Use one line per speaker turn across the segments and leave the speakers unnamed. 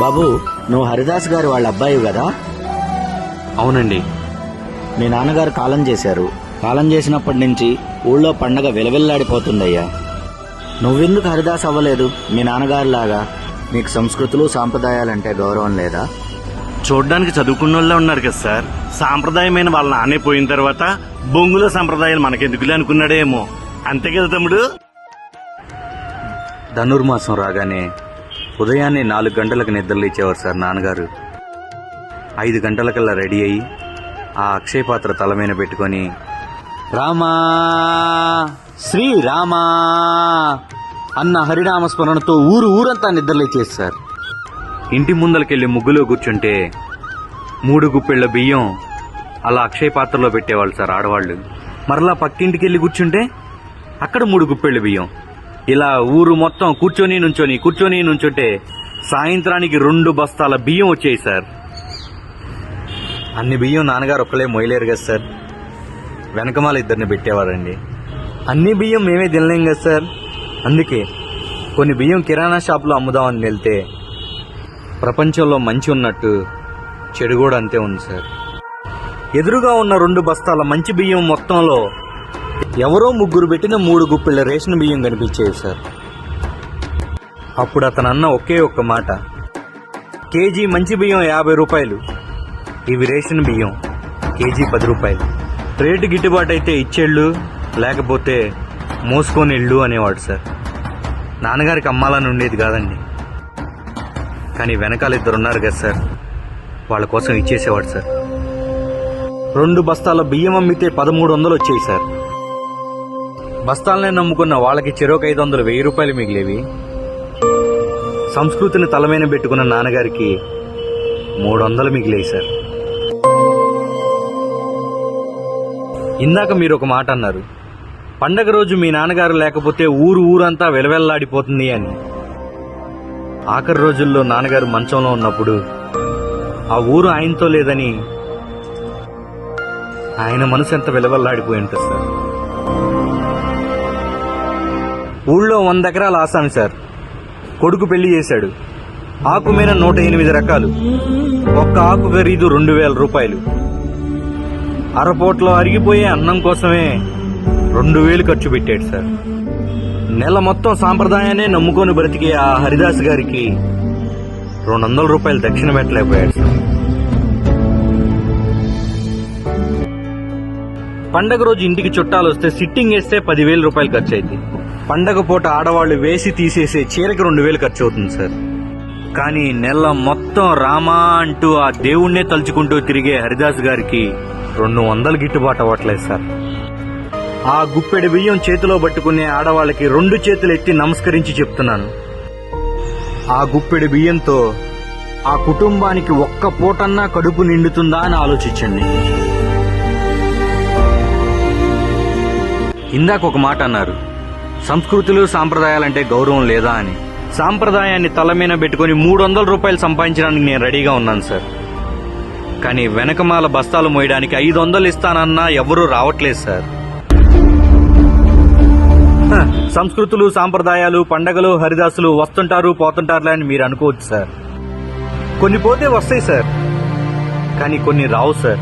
బాబు, నువ్వు హరిదాస్ గారి వాళ్ళ అబ్బాయి కదా?
అవునండి.
మీ నాన్నగారు కాలం చేశారు. కాలం చేసినప్పటి నుంచి ఊళ్ళో పండగ విలవిల్లాడిపోతుందయ్యా. నువ్వెందుకు హరిదాస్ అవ్వలేదు? మీ నాన్నగారిలాగా నీకు సంస్కృతులు సాంప్రదాయాలంటే గౌరవం లేదా?
చూడ్డానికి చదువుకున్న వాళ్ళే ఉన్నారు కదా సార్. సాంప్రదాయమైన వాళ్ళ నాన్నే పోయిన తర్వాత బొంగుల సాంప్రదాయాలు మనకెందుకులే అనుకున్నాడేమో. అంతే కదా తమ్ముడు?
ధనుర్మాసం రాగానే ఉదయాన్నే 4 గంటలకు నిద్రలేచేవారు సార్ నాన్నగారు. 5 గంటలకల్లా రెడీ అయ్యి ఆ అక్షయ పాత్ర తల మీద పెట్టుకొని రామా శ్రీరామా అన్న హరినామస్మరణతో ఊరంతా నిద్రలేచేది సార్. ఇంటి ముందలకెళ్లి ముగ్గులో కూర్చుంటే 3 గుప్పెళ్ల బియ్యం అలా అక్షయ పాత్రలో పెట్టేవాళ్ళు సార్ ఆడవాళ్లు. మరలా పక్కింటికెళ్లి కూర్చుంటే అక్కడ 3 గుప్పెళ్ల బియ్యం. ఇలా ఊరు మొత్తం కూర్చొని నుంచుంటే సాయంత్రానికి 2 బస్తాల బియ్యం వచ్చాయి సార్. అన్ని బియ్యం నాన్నగారు ఒక్కలే మోయలేరు కదా సార్. వెనకమాల 2 పెట్టేవారండి. అన్ని బియ్యం మేమే తినలేం కదా సార్. అందుకే కొన్ని బియ్యం కిరాణా షాపులో అమ్ముదామని వెళ్తే ప్రపంచంలో మంచి ఉన్నట్టు చెడు కూడా అంతే ఉంది సార్. ఎదురుగా ఉన్న 2 బస్తాల మంచి బియ్యం మొత్తంలో ఎవరో 3 పెట్టిన 3 గుప్పిళ్ళ రేషన్ బియ్యం కనిపించేవి సార్. అప్పుడు అతను అన్న ఒకే ఒక్క మాట, కేజీ మంచి బియ్యం 50 రూపాయలు, ఇవి రేషన్ బియ్యం కేజీ 10 రూపాయలు. రేటు గిట్టుబాటు అయితే ఇచ్చేళ్ళు, లేకపోతే మోసుకొని వెళ్ళు అనేవాడు సార్. నాన్నగారికి అమ్మాలని ఉండేది కాదండి, కానీ వెనకాల 2 ఉన్నారు కదా సార్, వాళ్ళ కోసం ఇచ్చేసేవాడు సార్. 2 బస్తాల బియ్యం అమ్మితే 1300 వచ్చాయి సార్. బస్తాలనే నమ్ముకున్న వాళ్ళకి చెరొక 500, 1000 రూపాయలు మిగిలేవి. సంస్కృతిని తలమైన పెట్టుకున్న నాన్నగారికి 300 మిగిలేవి సార్. ఇందాక మీరు ఒక మాట అన్నారు, పండగ రోజు మీ నాన్నగారు లేకపోతే ఊరంతా వెలవెల్లాడిపోతుంది అని. ఆఖరి రోజుల్లో నాన్నగారు మంచంలో ఉన్నప్పుడు ఆ ఊరు ఆయనతో లేదని ఆయన మనసు ఎంత వెలవెల్లాడిపోయి ఉంటుంది సార్. ఊళ్ళో 100 ఎకరాల ఆసామి సార్. కొడుకు పెళ్లి చేశాడు. ఆకు మీద 108 రకాలు. ఒక్క ఆకు ఖరీదు 2000 రూపాయలు. అరపోట్లో అరిగిపోయే అన్నం కోసమే 2000 ఖర్చు పెట్టాడు సార్. నెల మొత్తం సాంప్రదాయాన్ని నమ్ముకొని బ్రతికే ఆ హరిదాస్ గారికి 200 రూపాయలు దక్షిణ పెట్టలేకపోయాడు సార్. పండగ రోజు ఇంటికి చుట్టాలు వస్తే సిట్టింగ్ వేస్తే 10,000 రూపాయలు ఖర్చు అయింది. పండగ పూట ఆడవాళ్లు వేసి తీసేసే చీరకి 2000 ఖర్చు అవుతుంది సార్. కానీ నెల మొత్తం రామా అంటూ ఆ దేవుణ్ణే తలుచుకుంటూ తిరిగే హరిదాస్ గారికి 200 గిట్టుబాటు అవ్వట్లేదు సార్. ఆ గుప్పెడి బియ్యం చేతిలో పట్టుకునే ఆడవాళ్ళకి 2 చేతులు ఎత్తి నమస్కరించి చెప్తున్నాను, ఆ గుప్పెడి బియ్యంతో ఆ కుటుంబానికి ఒక్క పూటన్నా కడుపు నిండుతుందా అని ఆలోచించండి. ఇందాక ఒక మాట అన్నారు, సంస్కృతులు సాంప్రదాయాలంటే గౌరవం లేదా అని. సాంప్రదాయాన్ని తలమీన పెట్టుకుని 300 రూపాయలు సంపాదించడానికి నేను రెడీగా ఉన్నాను సార్. కానీ వెనకమాల బస్తాలు మోయడానికి 500 ఇస్తానన్నా ఎవరూ రావట్లేదు సార్. సంస్కృతులు సాంప్రదాయాలు పండగలు హరిదాసులు వస్తుంటారు పోతుంటారులే అని మీరు అనుకోవచ్చు సార్. కొన్ని పోతే వస్తాయి సార్, కానీ కొన్ని రావు సార్.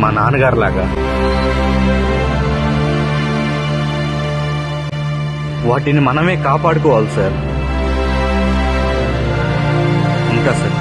మా నాన్నగారు లాగా వాటిని మనమే కాపాడుకోవాలి సార్. ఇంకా సార్.